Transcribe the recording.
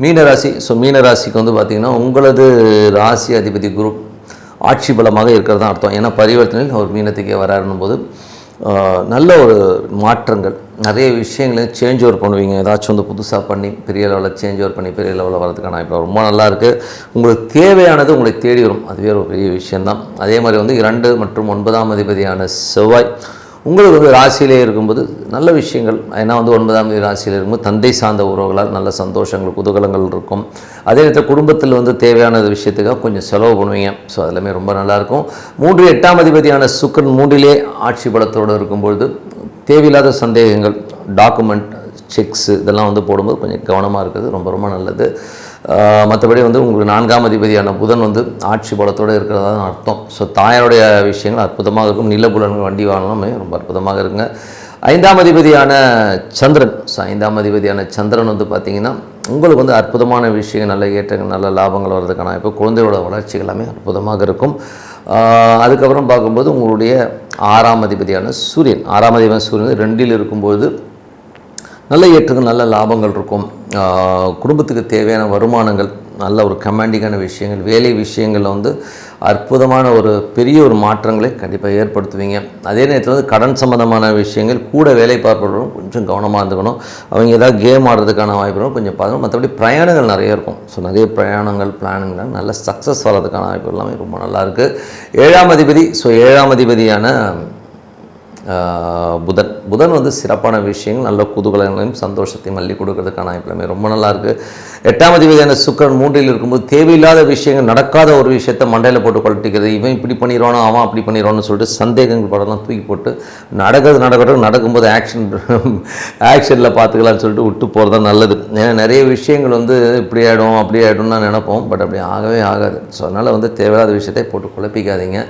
மீனராசி. மீனராசிக்கு வந்து பார்த்திங்கன்னா உங்களது ராசி அதிபதி குரு ஆட்சி பலமாக இருக்கிறது தான் அர்த்தம். ஏன்னா பரிவர்த்தனையில் அவர் மீனத்துக்கே வராருன்னும் போது நல்ல ஒரு மாற்றங்கள், நிறைய விஷயங்களை சேஞ்ச் ஓவர் பண்ணுவீங்க. ஏதாச்சும் வந்து புதுசாக பண்ணி பெரிய லெவலில் சேஞ்ச் ஓவர் பண்ணி பெரிய லெவலில் வரதுக்கான இப்போ ரொம்ப நல்லாயிருக்கு. உங்களுக்கு தேவையானது உங்களை தேடி வரும், அதுவே ஒரு பெரிய விஷயந்தான். அதே மாதிரி வந்து 2 மற்றும் 9ஆம் அதிபதியான செவ்வாய் உங்களுக்கு வந்து ராசியிலே இருக்கும்போது நல்ல விஷயங்கள். ஏன்னா வந்து 9ஆம் தேதி ராசியில் இருக்கும்போது தந்தை சார்ந்த உறவுகளால் நல்ல சந்தோஷங்கள் குதூகலங்கள் இருக்கும். அதே நேரத்தில் குடும்பத்தில் வந்து தேவையான விஷயத்துக்காக கொஞ்சம் செலவு பண்ணுவீங்க. ஸோ அதெல்லாமே ரொம்ப நல்லாயிருக்கும். 3 8ஆம் அதிபதியான சுக்கிரன் 3லே ஆட்சி பலத்தோடு இருக்கும்பொழுது தேவையில்லாத சந்தேகங்கள், டாக்குமெண்ட், செக்ஸு இதெல்லாம் வந்து போடும்போது கொஞ்சம் கவனமாக இருக்கிறது ரொம்ப ரொம்ப நல்லது. மற்றபடி வந்து உங்களுக்கு 4ஆம் அதிபதியான புதன் வந்து ஆட்சி பலத்தோடு இருக்கிறதா அர்த்தம். ஸோ தாயாருடைய விஷயங்கள் அற்புதமாக இருக்கும். நிலபுலன்கள், வண்டி வாகனமே ரொம்ப அற்புதமாக இருக்குங்க. 5ஆம் அதிபதியான சந்திரன். ஸோ 5ஆம் அதிபதியான சந்திரன் வந்து பார்த்திங்கன்னா உங்களுக்கு வந்து அற்புதமான விஷயங்கள், நல்ல ஏற்றங்கள், நல்ல லாபங்கள் வர்றதுக்கான இப்போ குழந்தையோட வளர்ச்சி எல்லாமே அற்புதமாக இருக்கும். அதுக்கப்புறம் பார்க்கும்போது உங்களுடைய 6ஆம் அதிபதியான சூரியன் 6ஆம் அதிபதியான சூரியன் 2ல் இருக்கும்போது நல்ல ஏற்றங்கள், நல்ல லாபங்கள் இருக்கும். குடும்பத்துக்கு தேவையான வருமானங்கள், நல்ல ஒரு கமாண்டிங்கான விஷயங்கள், வேலை விஷயங்களில் வந்து அற்புதமான ஒரு பெரிய ஒரு மாற்றங்களை கண்டிப்பாக ஏற்படுத்துவீங்க. அதே நேரத்தில் வந்து கடன் சம்மந்தமான விஷயங்கள், கூட வேலை பார்ப்பவர்களும் கொஞ்சம் கவனமாக இருந்துக்கணும். அவங்க ஏதாவது கேம் ஆடுறதுக்கான வாய்ப்புகளும் கொஞ்சம் பார்க்கணும். மற்றபடி பிரயாணங்கள் நிறைய இருக்கும். ஸோ நிறைய பிரயாணங்கள், பிளானுங்கள் நல்ல சக்ஸஸ் வர்றதுக்கான வாய்ப்பு எல்லாமே ரொம்ப நல்லாயிருக்கு. 7ஆம் அதிபதி. ஸோ 7ஆம் அதிபதியான புதன் வந்து சிறப்பான விஷயங்கள், நல்ல குதூகலங்களையும் சந்தோஷத்தையும் அள்ளி கொடுக்கறதுக்கான எல்லாமே ரொம்ப நல்லாயிருக்கு. 8ஆம் அதிபதியான சுக்கிரன் 3ல் இருக்கும்போது தேவையில்லாத விஷயங்கள், நடக்காத ஒரு விஷயத்தை மண்டையில் போட்டு கொலட்டிக்கிறது, இவன் இப்படி பண்ணிடுவானோ அவன் அப்படி பண்ணிடுவான்னு சொல்லிட்டு சந்தேகங்கள் படம்லாம் தூக்கி போட்டு நடக்கும்போது ஆக்ஷனில் பார்த்துக்கலான்னு சொல்லிட்டு விட்டு போகிறது தான் நல்லது. ஏன்னா நிறைய விஷயங்கள் வந்து இப்படி ஆகிடும் அப்படி ஆகிடும்னு நான் நினைப்போம். பட் அப்படி ஆகவே ஆகாது. ஸோ அதனால் வந்து தேவையில்லாத விஷயத்தை போட்டு குழப்பிக்காதீங்க.